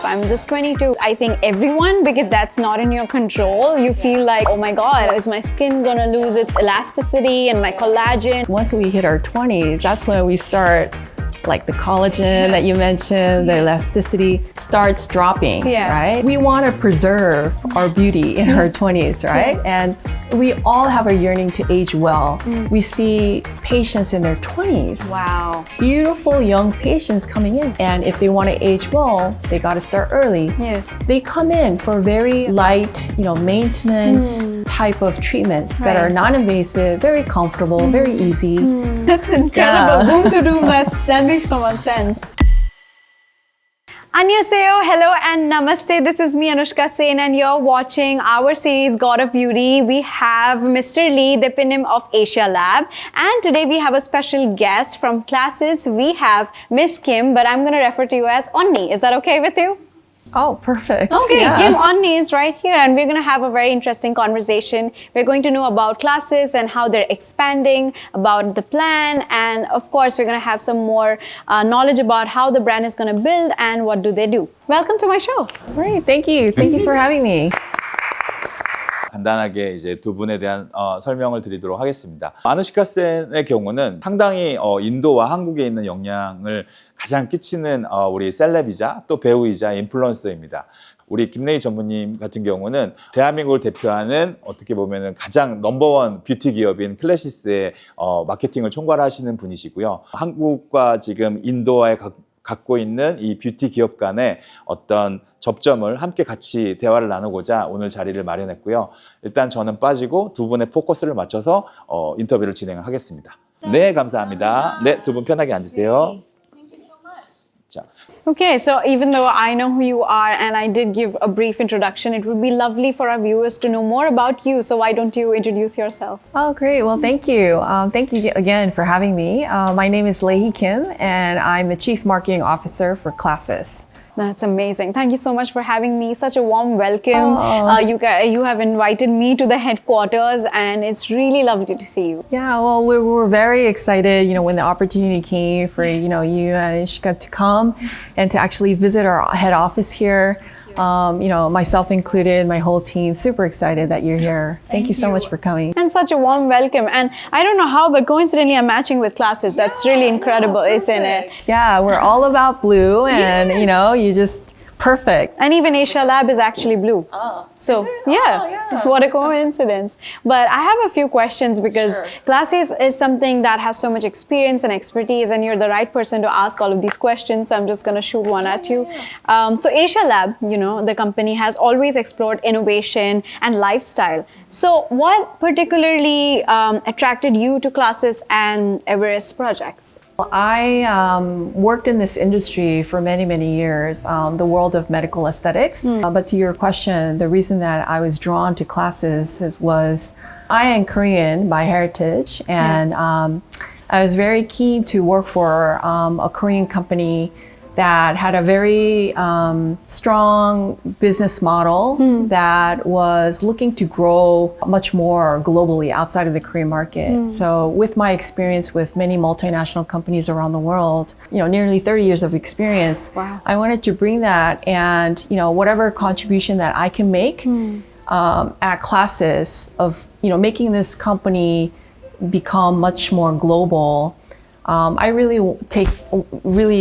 I'm just 22. I think everyone, because that's not in your control, you feel like, oh my God, is my skin gonna lose its elasticity and my collagen? Once we hit our 20s, that's when we start, like the collagen that you mentioned, the elasticity starts dropping, right? We want to preserve our beauty in our 20s, right? And we all have a yearning to age well. We see patients in their 20s. Wow. Beautiful young patients coming in. And if they want to age well, they got to start early. Yes. They come in for very light, maintenance type of treatments that are non-invasive, very comfortable, very easy. That's incredible. Boom to doom. That makes so much sense. Annyeonghaseyo, hello and namaste. This is me, Anushka Sen, and you're watching our series God of Beauty. We have Mr. Lee, the CMO of Asia Lab, and today we have a special guest from Classys. We have Miss Kim, but I'm going to refer to you as Onni. Is that okay with you? Oh, perfect. Okay, Kim Onni is right here, and we're going to have a very interesting conversation. We're going to know about Classys and how they're expanding, about the plan, and of course, we're going to have some more knowledge about how the brand is going to build and what do they do. Welcome to my show. Great, thank you. Thank you for having me. 간단하게 이제 두 분에 대한 설명을 드리도록 하겠습니다. 아누시카 센의 경우는 상당히 인도와 한국에 있는 영향을 가장 끼치는 우리 셀럽이자 또 배우이자 인플루언서입니다. 우리 김레이 전무님 같은 경우는 대한민국을 대표하는 어떻게 보면은 가장 넘버원 뷰티 기업인 클래시스의 마케팅을 총괄하시는 분이시고요. 한국과 지금 인도와의 갖고 있는 이 뷰티 기업 간의 어떤 접점을 함께 같이 대화를 나누고자 오늘 자리를 마련했고요. 일단 저는 빠지고 두 분의 포커스를 맞춰서 인터뷰를 진행하겠습니다. 네, 감사합니다. 네, 두 분 편하게 앉으세요. 자. Okay, so even though I know who you are and I did give a brief introduction, it would be lovely for our viewers to know more about you. So why don't you introduce yourself? Oh, great. Well, thank you. Thank you again for having me. My name is Lae-Hee Kim, and I'm the Chief Marketing Officer for Classys. That's amazing. Thank you so much for having me. Such a warm welcome. You have invited me to the headquarters, and it's really lovely to see you. Yeah, well, we were very excited, when the opportunity came for, you and Anushka to come and to actually visit our head office here. Myself included, my whole team, super excited that you're here. Thank you so much for coming. And such a warm welcome. And I don't know how, but coincidentally, I'm matching with Classys. That's really incredible, isn't it? Yeah, we're all about blue, and you just perfect. And even Asia Lab is actually blue. Oh, so yeah, what a coincidence. But I have a few questions because Classys is something that has so much experience and expertise, and you're the right person to ask all of these questions. So I'm just going to shoot one at you. So Asia Lab, the company has always explored innovation and lifestyle. So what particularly attracted you to Classys and Everest projects? I worked in this industry for many, many years, the world of medical aesthetics. But to your question, the reason that I was drawn to Classys was I am Korean by heritage, and I was very keen to work for a Korean company that had a very strong business model that was looking to grow much more globally outside of the Korean market. So with my experience with many multinational companies around the world, nearly 30 years of experience, I wanted to bring that and, whatever contribution that I can make at Classys of, making this company become much more global. I really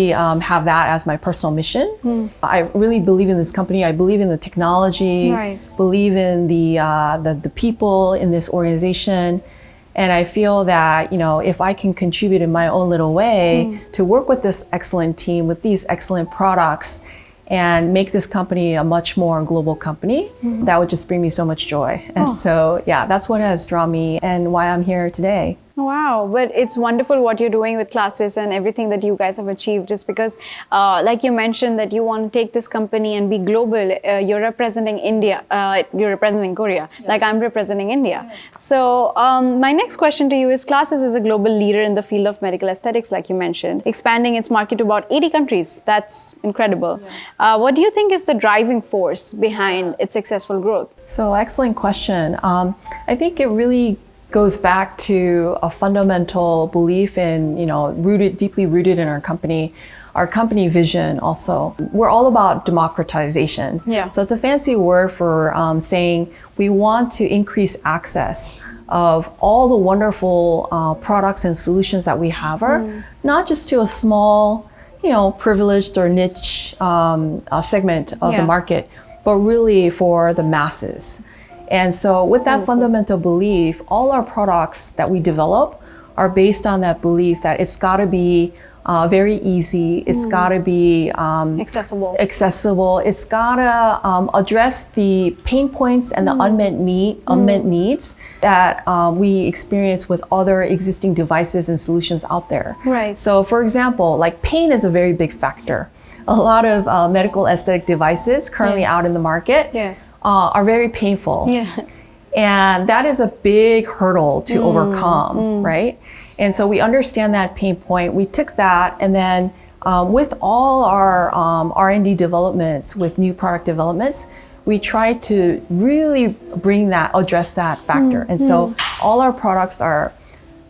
have that as my personal mission. I really believe in this company. I believe in the technology, believe in the people in this organization. And I feel that, if I can contribute in my own little way to work with this excellent team, with these excellent products, and make this company a much more global company, that would just bring me so much joy. And so, that's what has drawn me and why I'm here today. Wow, but it's wonderful what you're doing with Classys and everything that you guys have achieved, just because, like you mentioned, that you want to take this company and be global. You're representing India, you're representing Korea, like I'm representing India. So my next question to you is, Classys is a global leader in the field of medical aesthetics, like you mentioned, expanding its market to about 80 countries. That's incredible. What do you think is the driving force behind its successful growth? So excellent question. I think it really goes back to a fundamental belief in, deeply rooted in our company vision also. We're all about democratization. Yeah. So it's a fancy word for saying we want to increase access of all the wonderful products and solutions that we have, not just to a small, privileged or niche segment of the market, but really for the masses. And so with that fundamental belief, all our products that we develop are based on that belief that it's got to be very easy. It's got to be accessible. It's got to address the pain points and the unmet needs that we experience with other existing devices and solutions out there. Right. So, for example, like pain is a very big factor. A lot of medical aesthetic devices currently out in the market are very painful. Yes. And that is a big hurdle to overcome, right? And so we understand that pain point. We took that, and then with all our R&D developments, with new product developments, we try to really address that factor. And so all our products are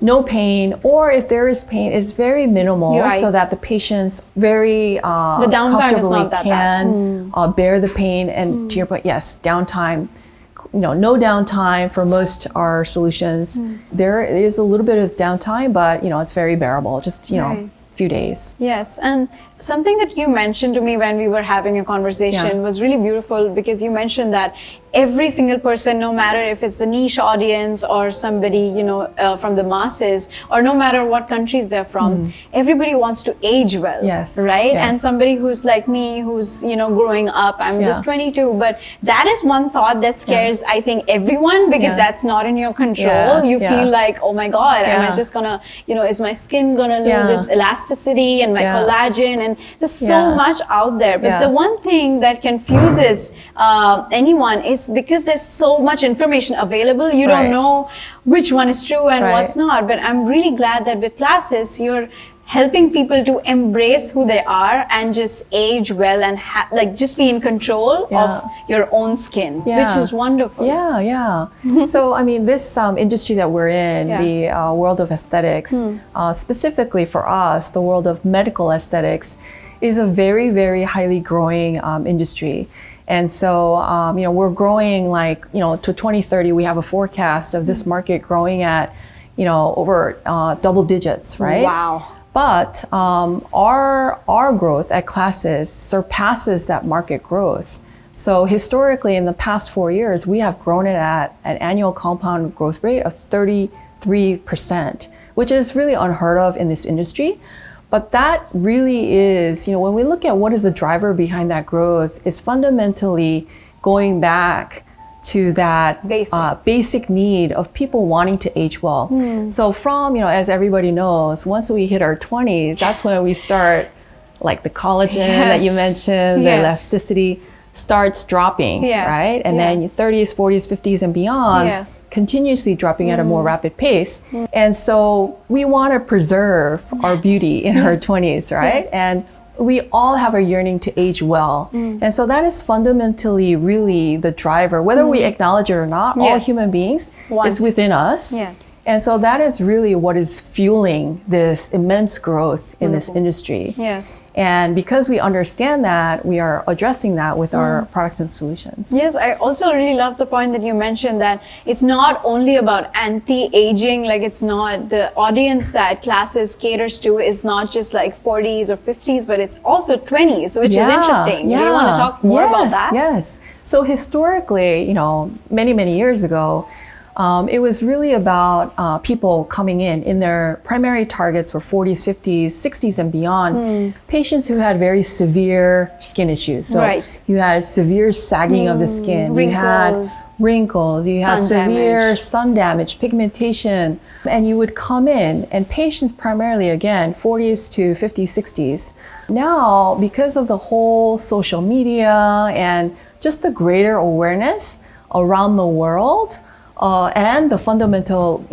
no pain, or if there is pain, it's very minimal, so that the patients very the downtime is not that can bear the pain. And to your point, yes, downtime. No downtime for most our solutions. There is a little bit of downtime, but it's very bearable. Just few days. Yes, and something that you mentioned to me when we were having a conversation was really beautiful, because you mentioned that every single person, no matter if it's the niche audience or somebody, from the masses, or no matter what countries they're from, everybody wants to age well, right? And somebody who's like me, who's, growing up, I'm just 22, but that is one thought that scares, I think, everyone, because that's not in your control. You feel like, oh my God, am I just gonna, is my skin gonna lose its elasticity and my collagen? And there's so much out there. But the one thing that confuses anyone is because there's so much information available, you don't know which one is true and what's not. But I'm really glad that with Classys, you're helping people to embrace who they are and just age well and just be in control of your own skin, which is wonderful. So, I mean, this industry that we're in, the world of aesthetics, specifically for us, the world of medical aesthetics, is a very, very highly growing industry. And so, we're growing to 2030, we have a forecast of this market growing at, over double digits, right? Wow. But our growth at Classys surpasses that market growth. So historically, in the past 4 years, we have grown it at an annual compound growth rate of 33%, which is really unheard of in this industry. But that really is, when we look at what is the driver behind that growth, is fundamentally going back to that basic need of people wanting to age well. So from, as everybody knows, once we hit our 20s, that's when we start, like the collagen that you mentioned, the elasticity starts dropping, right? And then 30s, 40s, 50s, and beyond, continuously dropping at a more rapid pace. And so we want to preserve our beauty in our 20s, right? And we all have a yearning to age well. And so that is fundamentally really the driver, whether we acknowledge it or not, all human beings, it's within us. And so that is really what is fueling this immense growth in this industry. And because we understand that, we are addressing that with our products and solutions. Yes, I also really love the point that you mentioned, that it's not only about anti-aging, like it's not the audience that Classys caters to is not just like 40s or 50s, but it's also 20s, which is interesting. Do you want to talk more about that? Yes. So historically, many, many years ago, it was really about people coming in their primary targets were 40s, 50s, 60s, and beyond. Patients who had very severe skin issues. So you had severe sagging of the skin, you had wrinkles, you had severe sun damage, pigmentation, and you would come in, and patients primarily, again, 40s to 50s, 60s. Now, because of the whole social media and just the greater awareness around the world and the fundamental,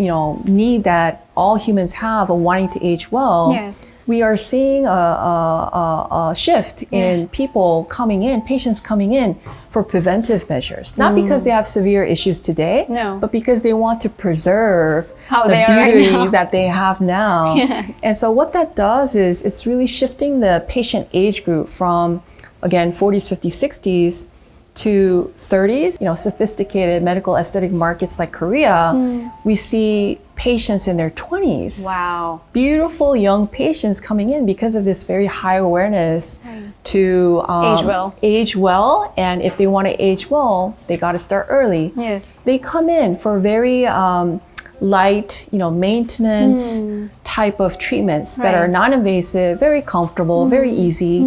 need that all humans have of wanting to age well. Yes. We are seeing a shift in people coming in, patients coming in for preventive measures. Not because they have severe issues today, but because they want to preserve the beauty that they have now. Yes. And so what that does is it's really shifting the patient age group from, again, 40s, 50s, 60s to 30s. Sophisticated medical aesthetic markets like Korea, we see patients in their 20s. Wow. Beautiful young patients coming in because of this very high awareness to age well. And if they want to age well, they got to start early. Yes. They come in for very light, maintenance type of treatments that are non-invasive, very comfortable, very easy.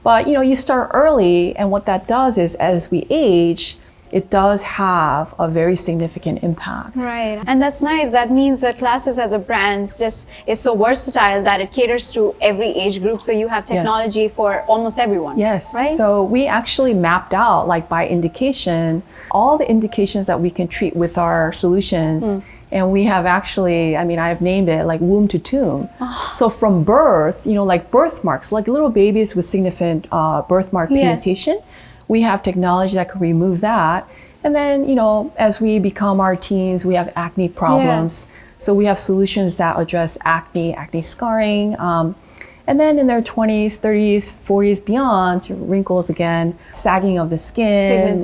But, you start early, and what that does is as we age, it does have a very significant impact. Right. And that's nice. That means that Classys as a brand just is so versatile that it caters to every age group. So you have technology for almost everyone. Yes. Right? So we actually mapped out, like by indication, all the indications that we can treat with our solutions. And we have actually, I've named it like womb to tomb. So from birth, like birthmarks, like little babies with significant birthmark pigmentation, we have technology that can remove that. And then, as we become our teens, we have acne problems. So we have solutions that address acne scarring. And then in their 20s, 30s, 40s, beyond, wrinkles again, sagging of the skin,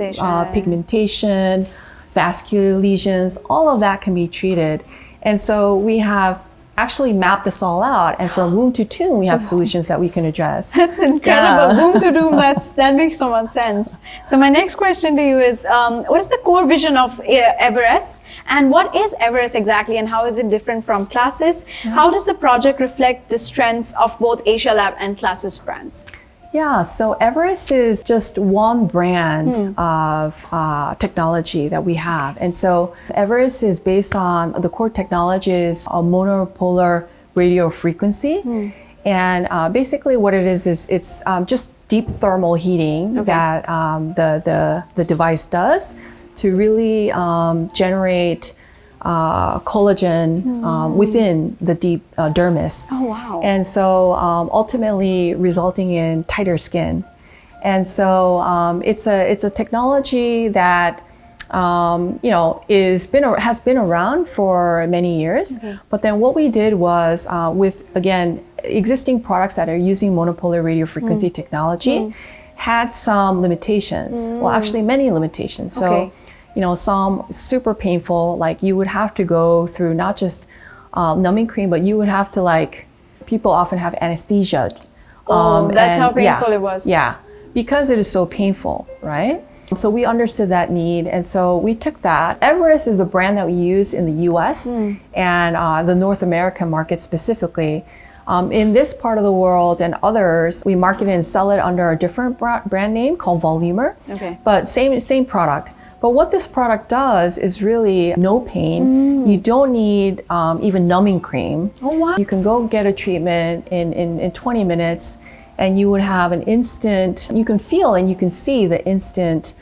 pigmentation, vascular lesions, all of that can be treated. And so we have actually mapped this all out. And from womb to tomb, we have solutions that we can address. That's incredible. Womb to tomb, that makes so much sense. So my next question to you is, what is the core vision of Everest? And what is Everest exactly, and how is it different from Classys? How does the project reflect the strengths of both Asia Lab and Classys brands? Yeah, so Everest is just one brand of technology that we have. And so Everest is based on the core technologies of monopolar radio frequency. And basically what it is it's just deep thermal heating that the device does to really generate collagen within the deep dermis. Oh, wow. And so ultimately resulting in tighter skin. And so it's a technology that has been around for many years. But then what we did was with, again, existing products that are using monopolar radio frequency technology had some limitations. Well, actually many limitations. So some super painful, like you would have to go through not just numbing cream, but you would have to people often have anesthesia. That's how painful it was. Yeah, because it is so painful, right? So we understood that need, and so we took that. Everest is the brand that we use in the US and the North American market specifically. In this part of the world and others, we market it and sell it under a different brand name called Volumer, but same product. But what this product does is really no pain. You don't need even numbing cream. Oh, wow. You can go get a treatment in 20 minutes and you would have an instant, you can feel and you can see the instant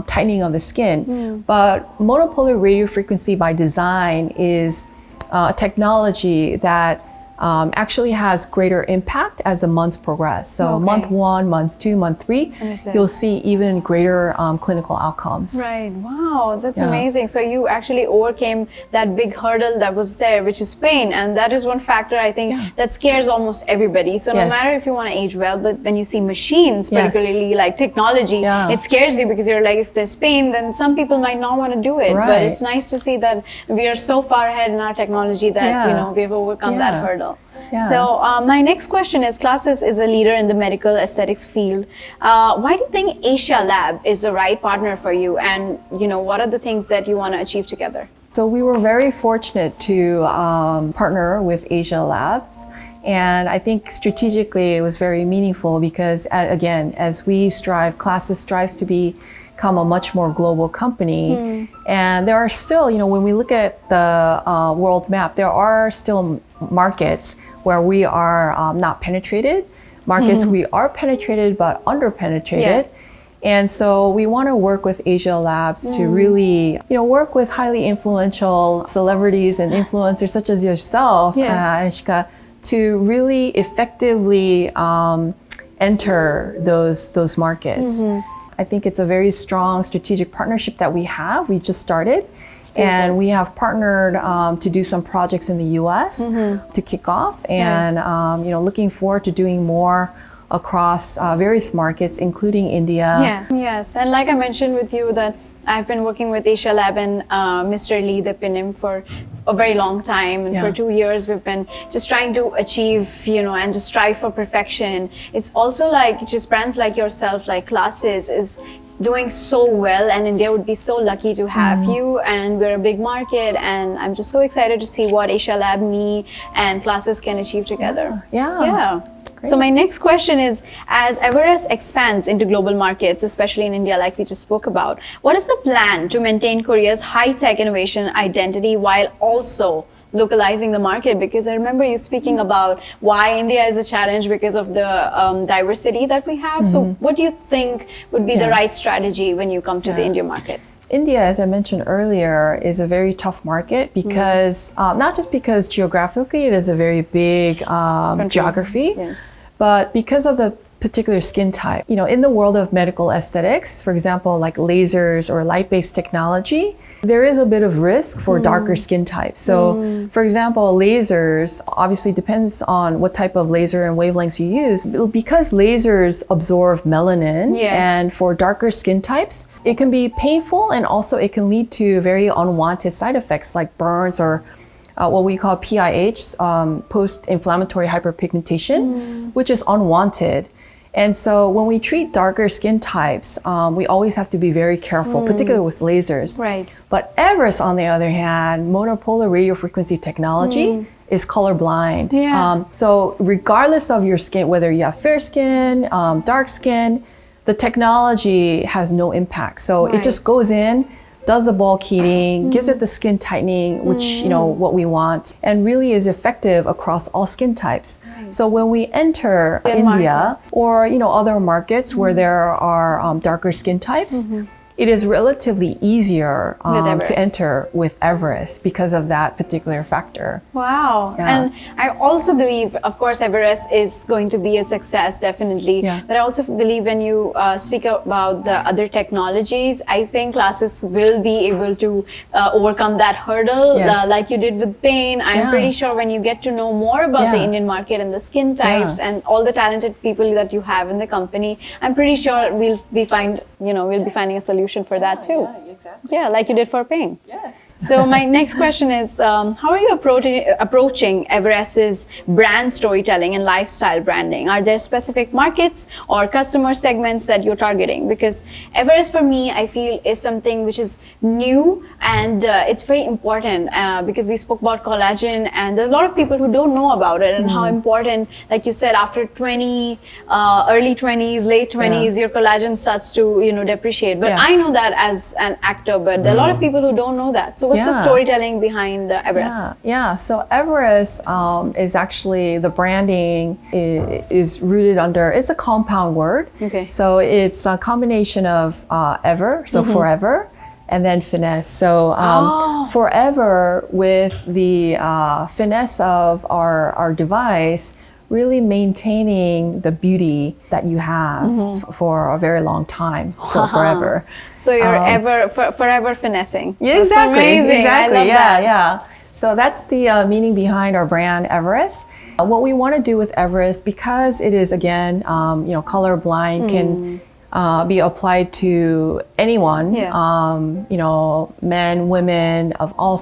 tightening of the skin. But monopolar radio frequency by design is a technology that actually has greater impact as the months progress. So month 1, month 2, month 3, you'll see even greater clinical outcomes. Right. Wow, that's amazing. So you actually overcame that big hurdle that was there, which is pain. And that is one factor I think that scares almost everybody. So no matter if you want to age well, but when you see machines, particularly like technology, it scares you because you're like, if there's pain, then some people might not want to do it. But it's nice to see that we are so far ahead in our technology that we've overcome that hurdle. So my next question is, Classys is a leader in the medical aesthetics field. Why do you think Asia Lab is the right partner for you? And what are the things that you want to achieve together? So we were very fortunate to partner with Asia Labs. And I think strategically it was very meaningful because, again, as we strive, Classys strives to become a much more global company. And there are still, when we look at the world map, there are still markets where we are not penetrated, markets we are penetrated but under-penetrated. And so we want to work with Asia Labs to really, work with highly influential celebrities and influencers such as yourself, Anushka, to really effectively enter those markets. I think it's a very strong strategic partnership that we have. We just started. And we have partnered to do some projects in the US to kick off. And, looking forward to doing more across various markets, including India. Yes, and like I mentioned with you that I've been working with Asia Lab and Mr. Lee, the PNM, for a very long time. And for 2 years, we've been just trying to achieve, and just strive for perfection. It's also like just brands like yourself, like Classys, is doing so well, and India would be so lucky to have you, and we're a big market, and I'm just so excited to see what Asia Lab, me, and Classys can achieve together. Yeah. So my next question is, as Everest expands into global markets, especially in India, like we just spoke about, what is the plan to maintain Korea's high-tech innovation identity while also localizing the market? Because I remember you speaking about why India is a challenge because of the diversity that we have. So what do you think would be the right strategy when you come to the India market? India, as I mentioned earlier, is a very tough market because not just because geographically it is a very big geography, but because of the particular skin type. In the world of medical aesthetics, for example, like lasers or light-based technology, there is a bit of risk for darker skin types. So, for example, lasers obviously depends on what type of laser and wavelengths you use. Because lasers absorb melanin, and for darker skin types, it can be painful, and also it can lead to very unwanted side effects like burns or what we call PIH, post-inflammatory hyperpigmentation, which is unwanted. And so when we treat darker skin types, we always have to be very careful, particularly with lasers. Right. But Everest, on the other hand, monopolar radio frequency technology is colorblind. So regardless of your skin, whether you have fair skin, dark skin, the technology has no impact. So it just goes in, does the bulk heating, gives it the skin tightening, which, what we want, and really is effective across all skin types. So when we enter India or, other markets where there are darker skin types, it is relatively easier to enter with Everest because of that particular factor. Wow. And I also believe, of course, Everest is going to be a success, definitely. But I also believe when you speak about the other technologies, I think Classys will be able to overcome that hurdle like you did with pain. I'm pretty sure when you get to know more about the Indian market and the skin types and all the talented people that you have in the company, I'm pretty sure we'll be finding a solution for that too. Yeah, like you did for pain. So my next question is, how are you approaching Everest's brand storytelling and lifestyle branding? Are there specific markets or customer segments that you're targeting? Because Everest, for me, I feel is something which is new, and it's very important because we spoke about collagen, and there's a lot of people who don't know about it and how important, like you said, after early 20s, late 20s, your collagen starts to, depreciate. But I know that as an actor, but there are a lot of people who don't know that. So what's the storytelling behind Everest? So Everest is actually, the branding is rooted under, it's a compound word. So it's a combination of ever, so forever, and then finesse. So forever with the finesse of our device, really maintaining the beauty that you have for a very long time, so forever. So you're forever finessing. Exactly. That's amazing. Exactly. I love that. So that's the meaning behind our brand Everest. What we want to do with Everest, because it is again, colorblind, can be applied to anyone. Men, women of all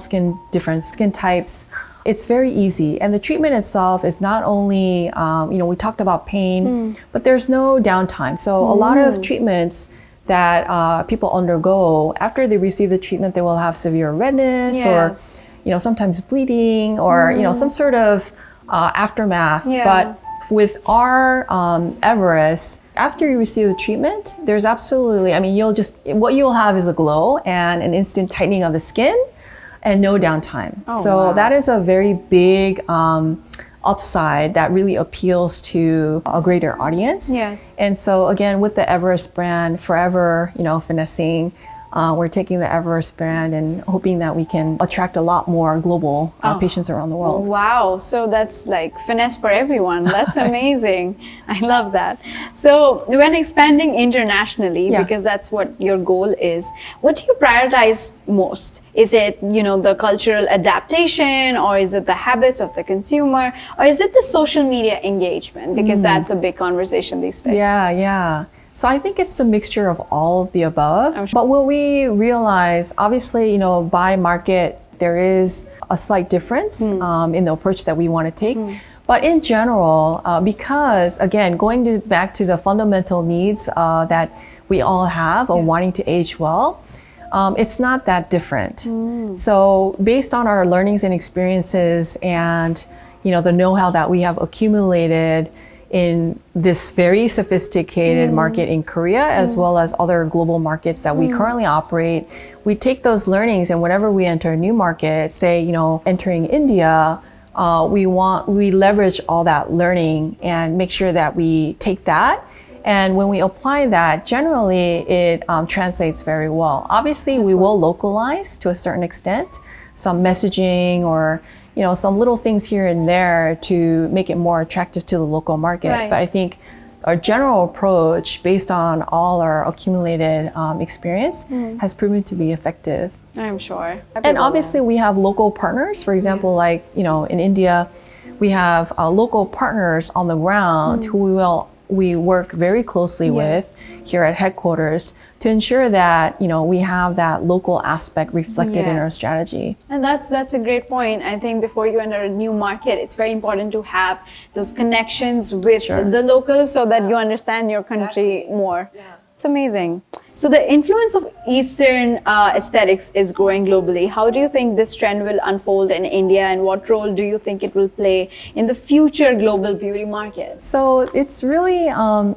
different skin types. It's very easy, and the treatment itself is not only, we talked about pain, but there's no downtime. So a lot of treatments that people undergo, after they receive the treatment, they will have severe redness or, sometimes bleeding or, some sort of aftermath. But with our Everest, after you receive the treatment, there's absolutely, what you'll have is a glow and an instant tightening of the skin, and no downtime. That is a very big upside that really appeals to a greater audience. Yes. And so again, with the Everest brand, forever, finessing, we're taking the Everest brand and hoping that we can attract a lot more global patients around the world. Wow, so that's like finesse for everyone. That's amazing. I love that. So when expanding internationally, because that's what your goal is, what do you prioritize most? Is it, the cultural adaptation, or is it the habits of the consumer, or is it the social media engagement? Because that's a big conversation these days. Yeah. So I think it's a mixture of all of the above. Sure. But what we realize, obviously, by market, there is a slight difference in the approach that we want to take. But in general, because again, back to the fundamental needs that we all have of wanting to age well, it's not that different. So based on our learnings and experiences and, the know-how that we have accumulated in this very sophisticated market in Korea, as well as other global markets that we currently operate, we take those learnings, and whenever we enter a new market, say, entering India, we leverage all that learning and make sure that we take that. And when we apply that, generally it translates very well. Obviously, we will localize to a certain extent, some messaging or some little things here and there to make it more attractive to the local market. Right. But I think our general approach, based on all our accumulated experience, has proven to be effective. I'm sure. And obviously, we have local partners. For example, like in India, we have local partners on the ground who we work very closely with here at headquarters to ensure that we have that local aspect reflected in our strategy. And that's a great point. I think before you enter a new market, it's very important to have those connections with the locals so that you understand your country more. It's amazing. So the influence of Eastern aesthetics is growing globally. How do you think this trend will unfold in India, and what role do you think it will play in the future global beauty market? So it's really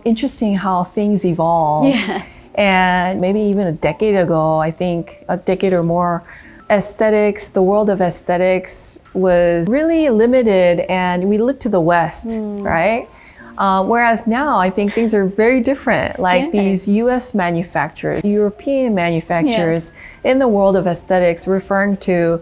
interesting how things evolve. Yes. And maybe even a decade ago, I think a decade or more, the world of aesthetics was really limited, and we looked to the West, right? Whereas now, I think things are very different. Like these US manufacturers, European manufacturers in the world of aesthetics, referring to,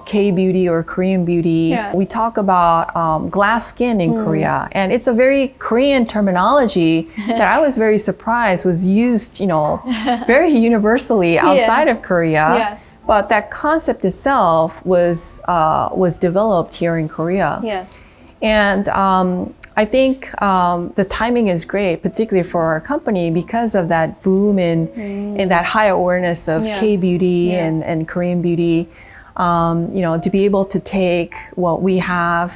K-beauty or Korean beauty. We talk about glass skin in Korea. And it's a very Korean terminology that I was very surprised was used, very universally outside of Korea. Yes. But that concept itself was developed here in Korea. Yes. And I think the timing is great, particularly for our company, because of that boom in that high awareness of K-beauty and Korean beauty. To be able to take what we have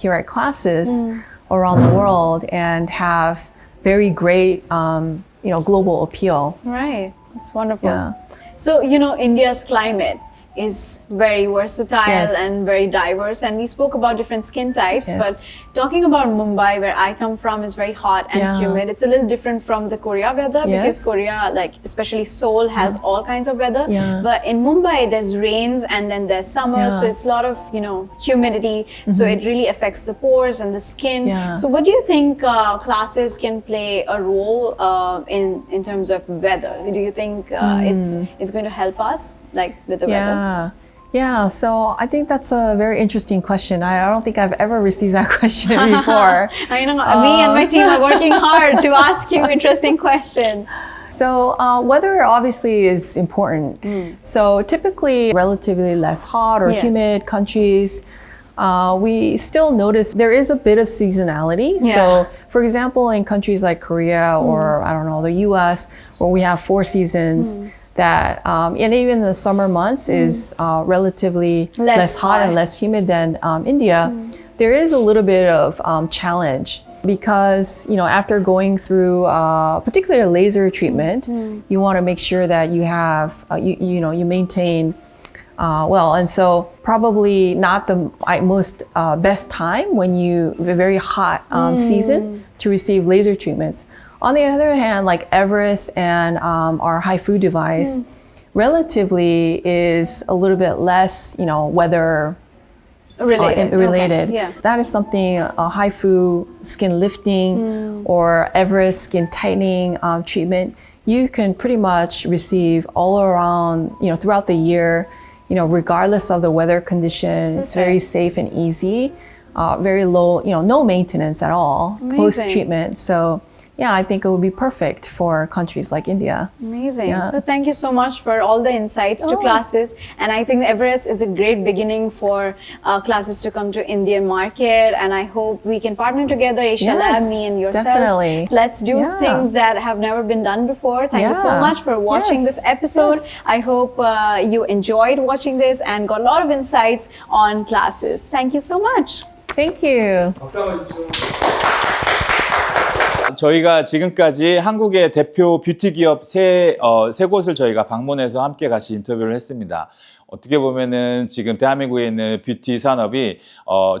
here at Classys around the world and have very great, global appeal. Right, it's wonderful. Yeah. So, India's climate is very versatile and very diverse, and we spoke about different skin types, but talking about Mumbai, where I come from, is very hot and humid. It's a little different from the Korea weather because Korea, like especially Seoul, has all kinds of weather, but in Mumbai there's rains and then there's summer, so it's a lot of humidity, so it really affects the pores and the skin. So what do you think Classys can play a role in terms of weather? Do you think it's going to help us like with the weather? Yeah, so I think that's a very interesting question. I don't think I've ever received that question before. I know, me and my team are working hard to ask you interesting questions. So weather obviously is important. So typically relatively less hot or humid countries, we still notice there is a bit of seasonality. So for example, in countries like Korea or I don't know, the US, where we have 4 seasons, that and even the summer months is relatively less hot and less humid than India. There is a little bit of challenge because after going through particularly laser treatment, you want to make sure that you have you maintain well, and so probably not the most best time when a very hot season to receive laser treatments. On the other hand, like Everest and our HIFU device relatively is a little bit less, weather related. Okay. Yeah. That is something, HIFU skin lifting or Everest skin tightening treatment, you can pretty much receive all around, throughout the year, regardless of the weather condition. It's very safe and easy, very low, no maintenance at all post-treatment. So yeah, I think it would be perfect for countries like India. Amazing. Yeah. Well, thank you so much for all the insights to Classys. And I think Everest is a great beginning for Classys to come to Indian market. And I hope we can partner together, Asia Lab, me and yourself. Definitely. Let's do things that have never been done before. Thank you so much for watching this episode. I hope you enjoyed watching this and got a lot of insights on Classys. Thank you so much. Thank you. 박수 한번 주십시오. 저희가 지금까지 한국의 대표 뷰티 기업 세 곳을 저희가 방문해서 함께 같이 인터뷰를 했습니다. 어떻게 보면은 지금 대한민국에 있는 뷰티 산업이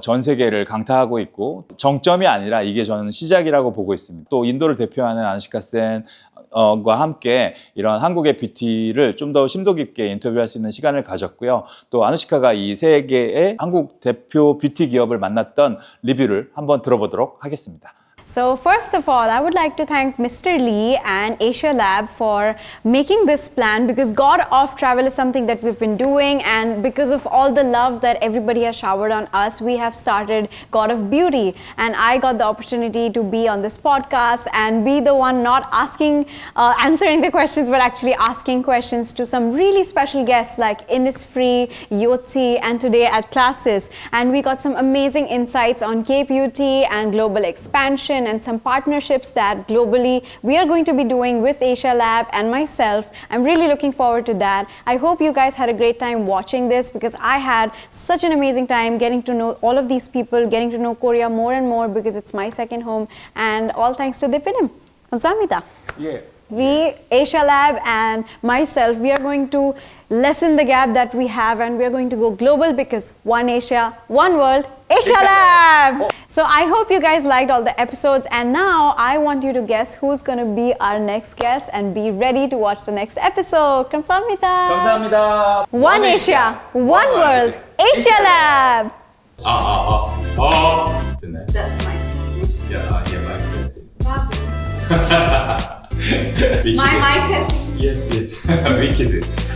전 세계를 강타하고 있고 정점이 아니라 이게 저는 시작이라고 보고 있습니다. 또 인도를 대표하는 아누시카 센 과 함께 이런 한국의 뷰티를 좀 더 심도 깊게 인터뷰할 수 있는 시간을 가졌고요. 또 아누시카가 이 세 개의 한국 대표 뷰티 기업을 만났던 리뷰를 한번 들어보도록 하겠습니다. So first of all, I would like to thank Mr. Lee and Asia Lab for making this plan, because God of Travel is something that we've been doing, and because of all the love that everybody has showered on us, we have started God of Beauty. And I got the opportunity to be on this podcast and be the one not answering the questions, but actually asking questions to some really special guests like Innisfree, Yotzi, and today at Classys. And we got some amazing insights on K-Beauty and global expansion, and some partnerships that globally we are going to be doing with Asia Lab and myself. I'm really looking forward to that. I hope you guys had a great time watching this, because I had such an amazing time getting to know all of these people, getting to know Korea more and more, because it's my second home, and all thanks to Dipinim. Kamsahamnida. Yeah. We, Asia Lab and myself, we are going to lessen the gap that we have, and we are going to go global, because one Asia, one world, Asia Lab! So I hope you guys liked all the episodes, and now I want you to guess who's going to be our next guest, and be ready to watch the next episode. Kamsahamnida! 감사합니다. One Asia, one world, Asia Lab! 됐나요? That's my testing. Yeah, my testing. My testing. Yes. Wicked.